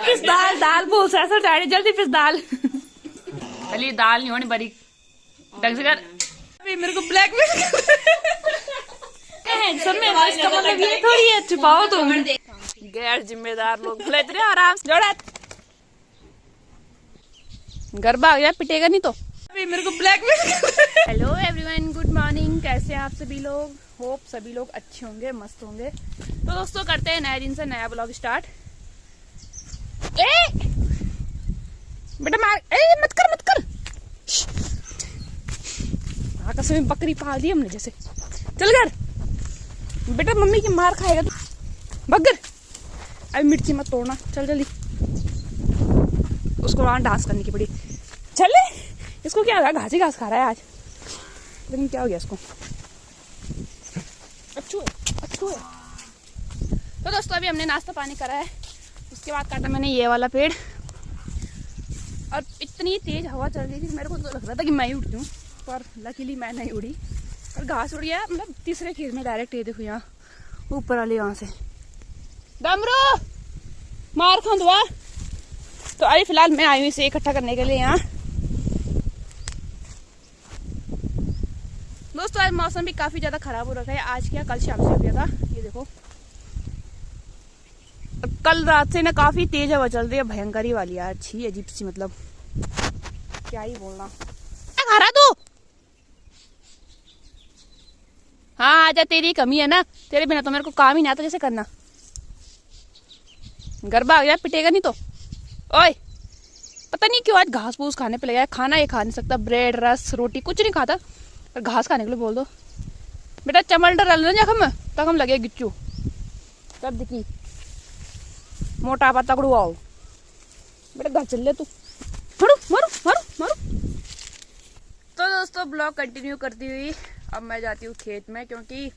पिस दाल दाल बहुत सा डाड़ी जल्दी पिस दाल। अली दाल नहीं होनी बड़ी ढंग से कर। अभी मेरे को ब्लैकमेल सब में इसका मतलब ये थोड़ी है छुपाओ तुम। गैर जिम्मेदार लोग भले इतने आराम से जोड़ा गरबा आ गया पिटेगा नहीं तो। अभी मेरे को blackmail. Hello everyone, good morning. कैसे हैं आप सभी लोग? होप सभी लोग अच्छे होंगे, मस्त होंगे। तो दोस्तों करते हैं नए दिन से नया ब्लॉग स्टार्ट। बेटा मार, मत कर मत कर। आकाश में बकरी पाल दी हमने जैसे। चल कर बेटा, मम्मी की मार खाएगा तू। बगर अभी मिर्ची मत तोड़ना, चल जल्दी। उसको वहां डांस करने की पड़ी। चले इसको क्या हो गया, घास ही घास खा रहा है आज, लेकिन क्या हो गया इसको। अच्छू है। तो दोस्तों अभी हमने नाश्ता पानी करा है, उसके बाद काटा मैंने ये वाला पेड़। और इतनी तेज हवा चल रही थी, मेरे को तो लग रहा था कि मैं ही उड़ती हूँ, पर लकीली मैं नहीं उड़ी और घास उड़ गया। मतलब तीसरे खेत में डायरेक्ट ये देखो, यहाँ ऊपर वाले यहाँ से डमरू मार खंदवा। तो अभी फिलहाल मैं आई हूँ इसे इकट्ठा करने के लिए यहाँ। दोस्तों आज मौसम भी काफी ज्यादा खराब हो रखा है। आज क्या कल शाम से हो गया था, ये देखो। कल रात से ना काफी तेज हवा चल रही है, भयंकर ही वाली यार, अच्छी अजीब सी, मतलब क्या ही बोलना। खा रहा तू? हाँ आजा, तेरी कमी है ना, तेरे बिना तो मेरे को काम ही नहीं आता जैसे करना। गरबा आ गया, पिटेगा नहीं तो। ओए पता नहीं क्यों आज घास फूस खाने पे लगा है। खाना ये खा नहीं सकता, ब्रेड रस रोटी कुछ नहीं खाता, पर घास खाने के लिए बोल दो। बेटा चमल डर ना जखम तक हम लगे गिच्चू तब दिखी मोटापा तगड़ू आओ। बेटा घर चल ले तू, मारू मारू मारू मारू। तो दोस्तों ब्लॉग कंटिन्यू करती हुई अब मैं जाती हूँ खेत में, क्योंकि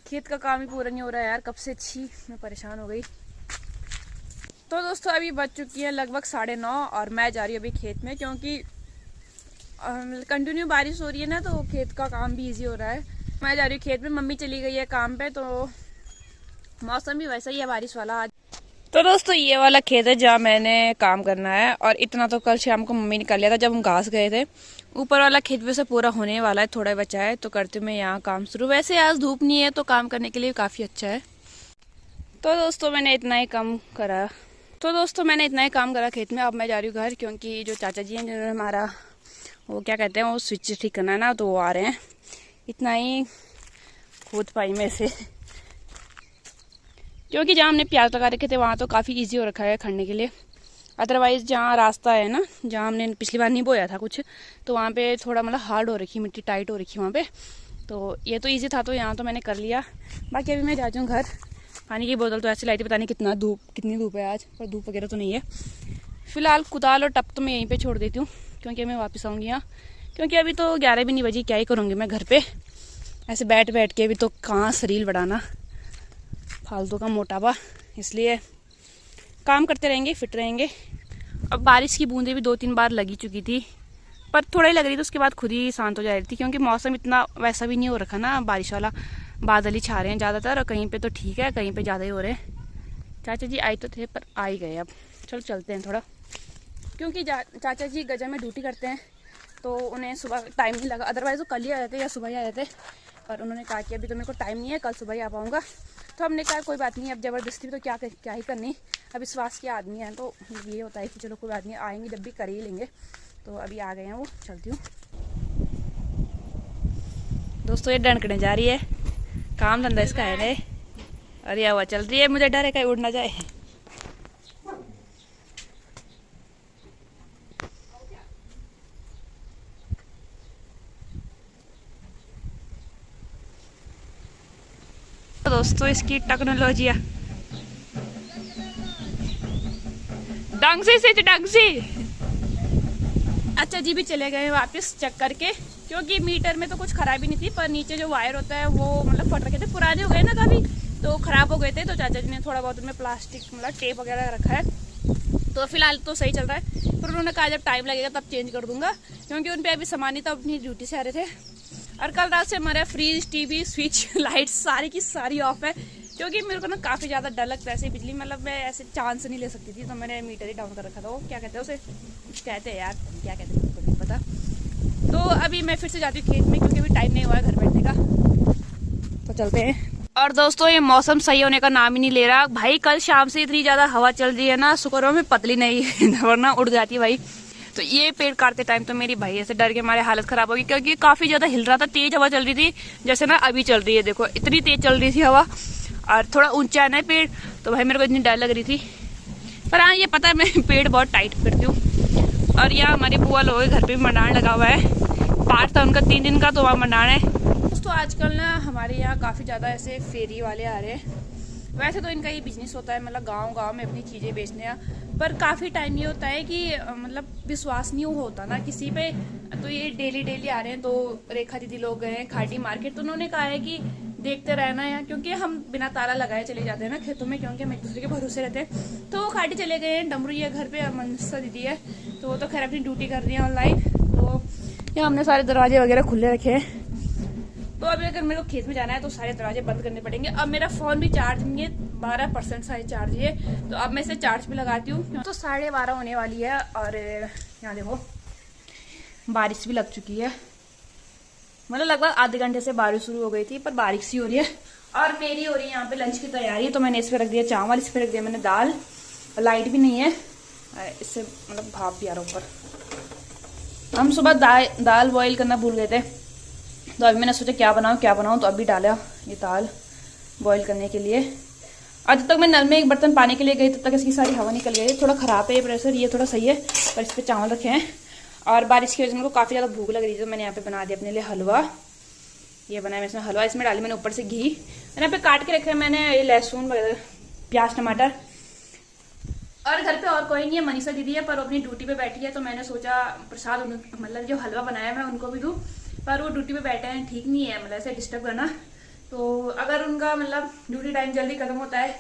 खेत का काम ही पूरा नहीं हो रहा है यार कब से। छी मैं परेशान हो गई। तो दोस्तों अभी बज चुकी है लगभग 9:30 और मैं जा रही हूँ अभी खेत में, क्योंकि कंटिन्यू बारिश हो रही है ना, तो खेत का काम भी इजी हो रहा है। मैं जा रही हूँ खेत में, मम्मी चली गई है काम पे, तो मौसम भी वैसा ही है बारिश वाला आज। तो दोस्तों ये वाला खेत है जहाँ मैंने काम करना है, और इतना तो कल शाम को मम्मी ने कर लिया था जब हम घास गए थे। ऊपर वाला खेत वैसे पूरा होने वाला है, थोड़ा बचा है, तो करते मैं यहाँ काम शुरू। वैसे आज धूप नहीं है तो काम करने के लिए काफ़ी अच्छा है। तो दोस्तों मैंने इतना ही काम करा खेत में। अब मैं जा रही हूँ घर, क्योंकि जो चाचा जी हैं जिन्होंने हमारा वो क्या कहते हैं वो स्विच ठीक करना है ना, तो वो आ रहे हैं। इतना ही खोद पाई में से, क्योंकि जहाँ हमने प्याज लगा रखे थे वहाँ तो काफ़ी इजी हो रखा है खड़ने के लिए। अदरवाइज़ जहाँ रास्ता है ना, जहाँ हमने पिछली बार नहीं बोया था कुछ, तो वहाँ पे थोड़ा मतलब हार्ड हो रखी, मिट्टी टाइट हो रखी वहाँ पे। तो ये तो इजी था, तो यहाँ तो मैंने कर लिया। बाकी अभी मैं जाती हूँ घर। पानी की बोतल तो ऐसे लाई थी, पता नहीं कितनी धूप है आज, पर धूप वगैरह तो नहीं है। फिलहाल कुदाल और टप तो मैं यहीं पे छोड़ देती हूँ, क्योंकि मैं वापस आऊँगी यहाँ। क्योंकि अभी तो 11 भी नहीं बजी, क्या ही करूँगी मैं घर पे ऐसे बैठ के। अभी तो कहाँ शरीर बढ़ाना, फालतू का मोटापा, इसलिए काम करते रहेंगे, फिट रहेंगे। अब बारिश की बूंदें भी 2-3 बार लगी चुकी थी, पर थोड़ा ही लग रही थी, उसके बाद खुद ही शांत हो जा रही थी, क्योंकि मौसम इतना वैसा भी नहीं हो रखा ना बारिश वाला। बादल ही छा रहे हैं ज़्यादातर, और कहीं पे तो ठीक है, कहीं पे ज़्यादा ही हो रहे हैं। चाचा जी आए तो थे पर आ ही गए। अब चलो चलते हैं थोड़ा, क्योंकि चाचा जी गजा में ड्यूटी करते हैं, तो उन्हें सुबह टाइम नहीं लगा। अदरवाइज़ वो कल ही आ जाते या सुबह ही आ जाते, पर उन्होंने कहा कि अभी तो मेरे को टाइम नहीं है, कल सुबह ही आ पाऊँगा। तो हमने कहा कोई बात नहीं, अब ज़बरदस्ती तो क्या ही करनी। अब विश्वास के आदमी हैं तो ये होता है कि चलो कोई बात नहीं, आएंगे जब भी कर ही लेंगे। तो अभी आ गए हैं वो, चलती हूँ। दोस्तों ये डंकने जा रही है, काम धंधा इसका है रे। अरे हवा चल रही है, मुझे डर है कहीं उड़ ना जाए। दोस्तों इसकी टेक्नोलॉजी ढंग से अच्छा जी भी चले गए वापस चेक करके, क्योंकि मीटर में तो कुछ खराबी नहीं थी, पर नीचे जो वायर होता है वो मतलब फट रखे थे, पुराने हो गए ना काफी, तो खराब हो गए थे। तो चाचा जी ने थोड़ा बहुत उनमें प्लास्टिक मतलब टेप वगैरह रखा है, तो फिलहाल तो सही चल रहा है। पर उन्होंने कहा जब टाइम लगेगा तब चेंज कर दूंगा, क्योंकि उन पर अभी सामान ही तो अपनी ड्यूटी से आ रहे थे। और कल रात से हमारे फ्रिज, टीवी, स्विच, लाइट सारी की सारी ऑफ है, क्योंकि मेरे को ना काफ़ी ज़्यादा डर लगता है ऐसे बिजली, मतलब मैं ऐसे चांस नहीं ले सकती थी, तो मैंने मीटर ही डाउन कर रखा था। वो क्या कहते हैं उसे, कुछ कहते हैं यार, क्या कहते हैं मुझको नहीं पता। तो अभी मैं फिर से जाती हूँ खेत में, क्योंकि अभी टाइम नहीं हुआ है घर बैठने का, तो चलते हैं। और दोस्तों ये मौसम सही होने का नाम ही नहीं ले रहा भाई। कल शाम से इतनी ज़्यादा हवा चल रही है ना, शुक्र हो मैं पतली नहीं वरना उड़ जाती है भाई। तो ये पेड़ काटते टाइम तो मेरी भाई ऐसे डर के हमारे हालत खराब होगी, क्योंकि काफ़ी ज़्यादा हिल रहा था, तेज़ हवा चल रही थी, जैसे ना अभी चल रही है, देखो इतनी तेज़ चल रही थी हवा। और थोड़ा ऊंचा है ना पेड़, तो भाई मेरे को इतनी डर लग रही थी। पर हाँ ये पता है मैं पेड़ बहुत टाइट करती हूँ। और यहाँ हमारी बुआ लोग घर पे भी मंडान लगा हुआ है, पाठ था उनका 3 दिन का, तो वहाँ मंडान है। दोस्तों आजकल ना हमारे यहाँ काफ़ी ज़्यादा ऐसे फेरी वाले आ रहे हैं। वैसे तो इनका ये बिजनेस होता है, मतलब गांव में अपनी चीज़ें बेचने का, पर काफ़ी टाइम ये होता है कि मतलब विश्वास नहीं होता ना किसी पे। तो ये डेली आ रहे हैं। तो रेखा दीदी लोग गए हैं खाटी मार्केट, तो उन्होंने कहा है कि देखते रहना है, क्योंकि हम बिना ताला लगाए चले जाते हैं ना खेतों में, क्योंकि हम एक दूसरे के भरोसे रहते हैं। तो वो खाटी चले गए हैं, डमरू है घर पे, मनसा दीदी है, तो वो तो खैर अपनी ड्यूटी कर रही है ऑनलाइन। तो यहाँ हमने सारे दरवाजे वगैरह खुले रखे हैं। तो अभी अगर मेरे को खेत में जाना है तो सारे दरवाजे बंद करने पड़ेंगे। अब मेरा फोन भी चार्ज नहीं है, 12% साइज चार्ज है, तो अब मैं इसे चार्ज पे लगाती हूँ। तो 12:30 होने वाली है, और यहाँ देखो बारिश भी लग चुकी है, मतलब लगभग आधे घंटे से बारिश शुरू हो गई थी, पर बारिश ही हो रही है। और मेरी हो रही है यहाँ पे लंच की तैयारी। तो मैंने इस पे रख दिया चावल, इस पे रख दिया मैंने दाल, लाइट भी नहीं है, इससे मतलब भाप भी आ रहा ऊपर। हम सुबह दाल बॉईल करना भूल गए थे, तो अभी मैंने सोचा क्या बनाऊं, तो अभी डाला ये दाल बॉईल करने के लिए। आज तक मैं नल में एक बर्तन पानी के लिए गई, तब तक इसकी सारी हवा निकल गई। थोड़ा ख़राब है ये प्रेशर, ये थोड़ा सही है, पर इस पर चावल रखे हैं। और बारिश की वजह से मेरे को काफ़ी ज़्यादा भूख लग रही थी, तो मैंने यहाँ पे बना दिया अपने लिए हलवा। ये बनाया मैं इसमें हलवा, इसमें डाली मैंने ऊपर से घी, मैंने यहाँ पे काट के रखे हैं मैंने ये लहसुन वगैरह, प्याज टमाटर। और घर पे और कोई नहीं है, मनीषा दीदी है, पर वो अपनी ड्यूटी पे बैठी है, तो मैंने सोचा प्रसाद मतलब जो हलवा बनाया मैं उनको भी दूँ, पर वो ड्यूटी पे बैठे हैं, ठीक नहीं है मतलब ऐसे डिस्टर्ब करना। तो अगर उनका मतलब ड्यूटी टाइम जल्दी खत्म होता है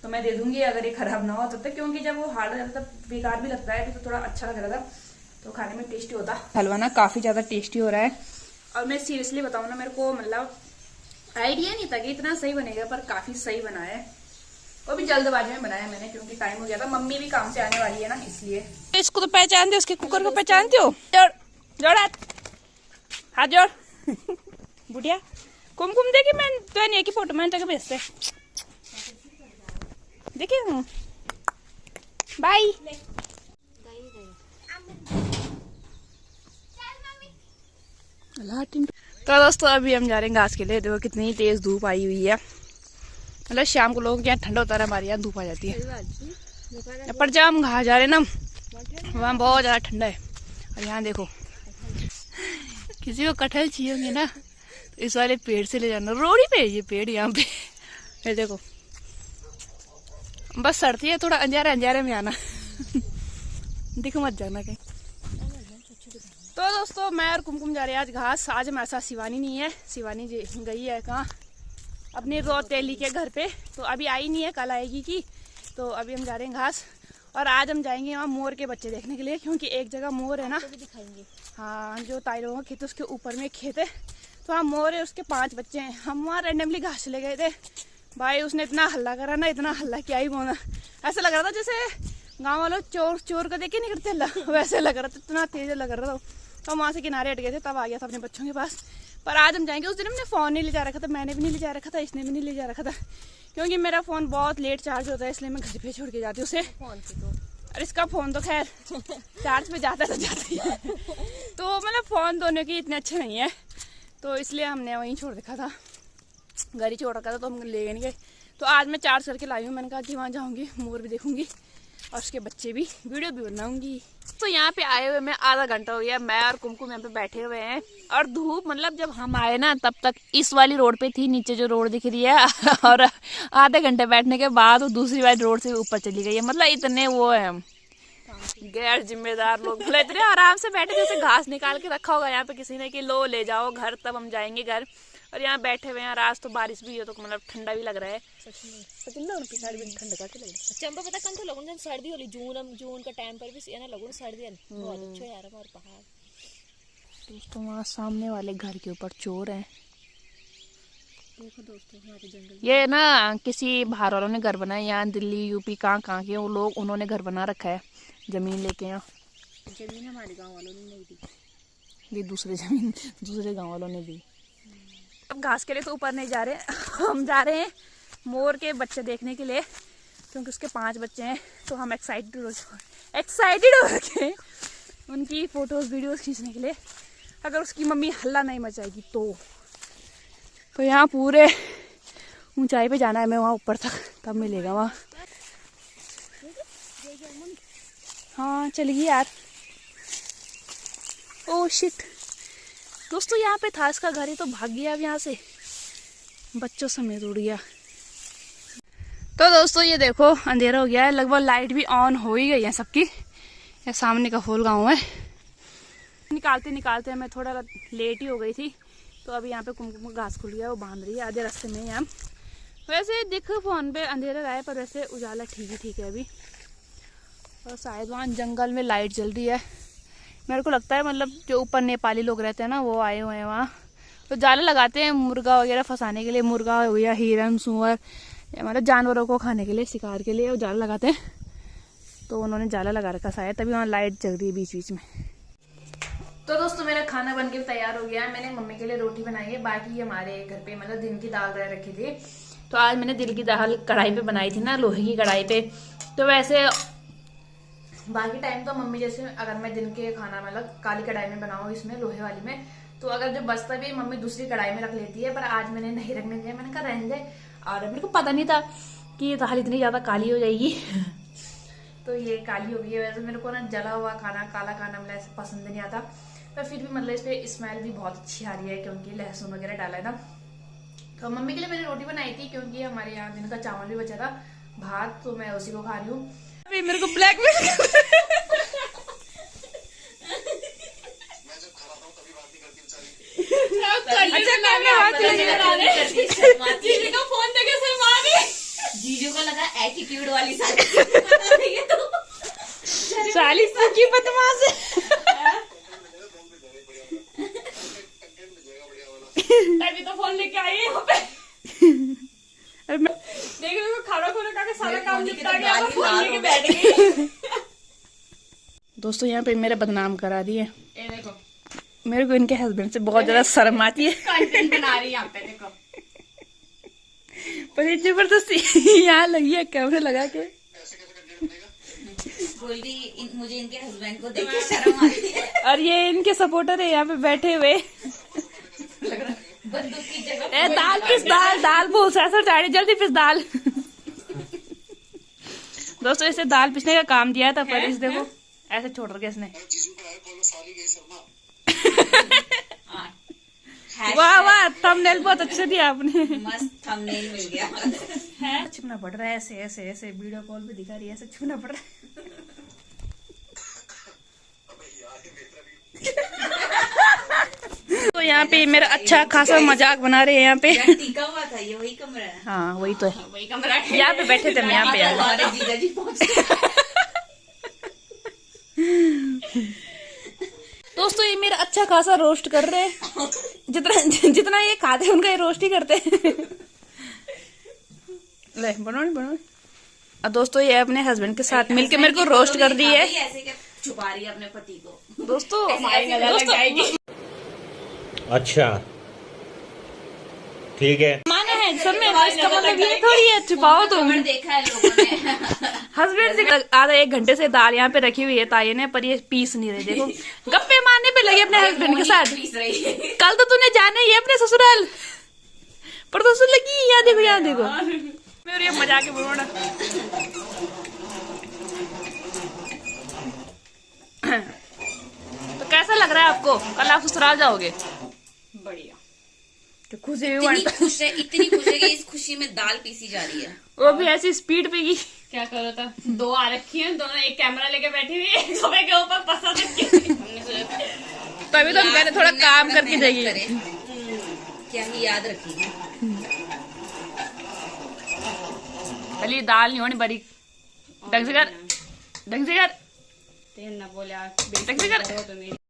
तो मैं दे दूंगी, अगर ये खराब ना हो तब तक, क्योंकि जब वो हार्ड हो जाता है तब बेकार भी लगता है, तो थोड़ा अच्छा लग रहा था, तो खाने में टेस्टी होता। हलवा ना काफ़ी ज़्यादा टेस्टी हो रहा है। और मैं सीरियसली बताऊँ ना, मेरे को मतलब आइडिया नहीं था कि इतना सही बनेगा, पर काफ़ी सही बना है। वो भी जल्दबाजी में बनाया मैंने, क्योंकि टाइम हो गया था, मम्मी भी काम से आने वाली है ना, इसलिए। इसको तो पहचानते हो, उसके कुकर को पहचानते हो? जोड़ हाथ जोड़ बुढ़िया, कुमकुम देखी मैं तो नहीं की फोटो मैंने भेजते देखिए। बाय। तो दोस्तों अभी हम जा रहे हैं घास के लिए। देखो कितनी तेज धूप आई हुई है, मतलब शाम को लोगों के यहाँ ठंडा होता है, हमारे यहाँ धूप आ जाती है। पर जब हम घास जा रहे हैं ना, वहाँ बहुत ज़्यादा ठंडा है। और यहाँ देखो, किसी को कटहल चाहिए होंगे ना, तो इस वाले पेड़ से ले जाना, रोड़ी पे ये पेड़ यहाँ पे। ये देखो बस सर्दी है, थोड़ा अंधेरे में आना देखो मत जाना कहीं। तो दोस्तों मैं और कुमकुम जा रहे हैं आज घास। आज हमारे साथ शिवानी नहीं है, शिवानी गई है कहाँ, अपनी रोतेली के घर पे, तो अभी आई नहीं है, कल आएगी की। तो अभी हम जा रहे हैं घास, और आज हम जाएंगे वहाँ मोर के बच्चे देखने के लिए, क्योंकि एक जगह मोर है ना, तो दिखाएंगे। हाँ जो ताइरों का खेत, उसके ऊपर में खेत है, तो वहाँ मोर है, उसके 5 बच्चे हैं। हम वहाँ रैंडमली घास चले गए थे भाई, उसने इतना हल्ला करा ना, इतना हल्ला क्या ही बोला, ऐसा लग रहा था जैसे गाँव वालों चोर को देखे नहीं करते हल्ला, वैसे लग रहा था, इतना तेज लग रहा था। तो वहाँ से किनारे हट गए थे, तब आ गया था अपने बच्चों के पास। पर आज हम जाएंगे। उस दिन हमने फ़ोन नहीं ले जा रखा था, मैंने भी नहीं ले जा रखा था, इसने भी नहीं ले जा रखा था, क्योंकि मेरा फ़ोन बहुत लेट चार्ज होता है, इसलिए मैं घर पे छोड़ के जाती हूँ उसे। और इसका फ़ोन तो खैर चार्ज पे जाता है तो जाता ही है, तो मतलब फ़ोन दोनों की इतने अच्छे नहीं है, तो इसलिए हमने वहीं छोड़ रखा था, घर ही छोड़ रखा था, तो हम ले नहीं गए। तो आज मैं चार्ज करके लाई हूँ, मैंने कहा कि वहाँ जाऊँगी, मोर भी देखूँगी और उसके बच्चे भी, वीडियो भी बनाऊंगी। तो यहाँ पे आए हुए मैं आधा घंटा हो गया, मैं और कुमकुम यहाँ पे बैठे हुए हैं, और धूप मतलब जब हम आए ना तब तक इस वाली रोड पे थी, नीचे जो रोड दिख रही है और आधे घंटे बैठने के बाद वो दूसरी वाली रोड से ऊपर चली गई है। मतलब इतने वो है हम गैर जिम्मेदार लोग, मतलब इतने आराम से बैठे जैसे घास निकाल के रखा होगा यहाँ पे किसी ने कि लो ले जाओ घर, तब हम जाएंगे घर। और यहाँ बैठे हुए हैं, आज तो बारिश भी है, तो मतलब ठंडा भी लग रहा है। चंपा पता कौन तो लोगों ने सर्दी होली जून का टाइम पर भी ना लोगों ने सर्दी बहुत अच्छा यार हमारे पहाड़। दोस्तों वहाँ सामने वाले घर के ऊपर चोर हैं, देखो दोस्तों हमारे जंगल ये ना किसी बाहर वालों ने घर बनाया, यहाँ दिल्ली यूपी कहाँ के वो लोग, उन्होंने घर बना रखा है जमीन लेके। यहाँ जमीन हमारे गांव वालों ने नहीं दी, ये दूसरे जमीन दूसरे गांव वालों ने दी। अब घास के लिए तो ऊपर नहीं जा रहे हम जा रहे हैं मोर के बच्चे देखने के लिए, क्योंकि उसके 5 बच्चे हैं। तो हम एक्साइटेड हो रखे हैं उनकी फोटोज वीडियोस खींचने के लिए। अगर उसकी मम्मी हल्ला नहीं मचाएगी तो यहाँ पूरे ऊंचाई पे जाना है मैं, वहाँ ऊपर तक, तब मिलेगा वहाँ। हाँ चलिए यार। ओह शिट दोस्तों, यहाँ पे था इसका घर, ही तो भाग गया अब यहाँ से बच्चों समेत उड़ गया। तो दोस्तों ये देखो अंधेरा हो गया है, लगभग लाइट भी ऑन हो ही गई है सबकी। ये सामने का होल गाँव है। निकालते निकालते मैं थोड़ा लेट ही हो गई थी, तो अभी यहाँ पे कुमकुम घास खुल गया, वो बांध रही है आधे रास्ते में। यहाँ वैसे दिख फोन पे अंधेरा रहा है, पर वैसे उजाला ठीक है अभी। और शायद वहाँ जंगल में लाइट जल रही है, मेरे को लगता है। मतलब जो ऊपर नेपाली लोग रहते हैं ना, वो आए हुए हैं वहाँ, तो जाला लगाते हैं मुर्गा वगैरह फंसाने के लिए। मुर्गा हो गया, हिरन, सूअर, मतलब जानवरों को खाने के लिए, शिकार के लिए वो जाला लगाते हैं। तो उन्होंने जाला लगा रखा शायद, तभी वहाँ लाइट जल रही है बीच बीच में। तो दोस्तों मेरा खाना बनके तैयार हो गया है। मैंने मम्मी के लिए रोटी बनाई है, बाकी हमारे घर पे मतलब दिन की दाल रह रखी थी। तो आज मैंने दिल की दाल कढ़ाई पे बनाई थी ना, लोहे की कढ़ाई पे। तो वैसे बाकी टाइम तो मम्मी जैसे अगर मैं दिन के खाना मतलब काली कढ़ाई में बनाऊँ, इसमें लोहे वाली में, तो अगर जो बचता भी मम्मी दूसरी कढ़ाई में रख लेती है। पर आज मैंने नहीं रखने दिया, मैंने कहा रहने दे। और मेरे को पता नहीं था कि ये दाल इतनी ज्यादा काली हो जाएगी तो ये काली हो गई है। वैसे मेरे को ना जला हुआ खाना, काला खाना मतलब ऐसे पसंद नहीं आता, पर फिर भी मतलब इस पे स्मेल भी बहुत अच्छी आ रही है, क्योंकि लहसुन वगैरह डाला है ना। तो मम्मी के लिए मैंने रोटी बनाई थी, क्योंकि हमारे यहाँ दिन का चावल भी बचा था, भात, तो मैं उसी को खा रही हूँ। अभी मेरे को ब्लैकमेल जीजू को लगा एटीट्यूड वाली साली की बदमाश है। तभी तो फोन लेके आई है यहाँ पे। देख रहे हो खाना खोना खा के सारा काम निपटा के अब फोन लेके बैठ गई। दोस्तों यहाँ पे मेरे बदनाम करा दिए। ये देखो मेरे को इनके हस्बैंड से बहुत ज्यादा शर्म आती है। कंटेंट बना रही है यहाँ पे, देखो। पर ये जबरदस्ती यहाँ लगी है कैमरा लगा के। बोल रही मुझे इनके हस्बैंड को देख के शर्म आती है। और ये इनके सपोर्टर है यहाँ पे बैठे हुए। बंदूक की जगह दाल पिस, दाल बहुत ऐसा चाहे जल्दी पिस दाल। दोस्तों इसे दाल पिसने का काम दिया था, पर इस देखो ऐसे छोड़ रखा इसने। वाह वाह, थंबनेल बहुत अच्छा दिया आपने, मस्त थंबनेल मिल गया है। छुपना पड़ रहा है ऐसे ऐसे ऐसे, वीडियो कॉल पे दिखा रही है, ऐसे छुपना पड़ रहा है। तो यहाँ पे मेरा अच्छा खासा मजाक बना रहे हैं यहाँ पे। टीका हुआ था, ये वही कमरा है। हाँ वही तो है, वही कमरा है। यहाँ पे बैठे थे, मैं यहाँ पे हमारे जीजा जी पहुंचे। दोस्तों ये मेरा अच्छा खासा रोस्ट कर रहे हैं। जितना ये खाते हैं उनका ये रोस्ट ही करते हैं। ले बनो। और दोस्तों ये अपने हस्बैंड के साथ मिलके मेरे को रोस्ट कर दी है। ऐसे क्या छुपा रही है अपने पति को। दोस्तों अच्छा ठीक है, माना है सब में, इसका मतलब ये थोड़ी है छुपाओ तुम। देखा है लोगों ने। हस्बैंड से आधा 1 घंटे से दाल यहाँ पे रखी हुई है ताई ने, पर ये पीस नहीं रहे। देखो गप्पे मारने पे लगे अपने हस्बैंड के साथ। पीस रही है। कल तो तूने जाना ही है अपने ससुराल, पर तो सुन लगी। यहाँ देखो मेरे ये मजाक है बोलना। तो कैसा लग रहा है आपको? कल आप ससुराल जाओगे? बढ़िया, तो खुशी इतनी खुश है कि इस खुशी में दाल पीसी जा रही है। वो भी ऐसी स्पीड पे की। क्या करो था, 2 आ रखी है, दोनों एक कैमरा लेके बैठी हुई है, सोफे के ऊपर पसा रखी। तभी तो हम कहते थोड़ा काम करके जाइए। क्या ही याद रखी है। भले दाल नहीं होनी बड़ी। ढंग से कर। तेन ना बोले ढंग से कर।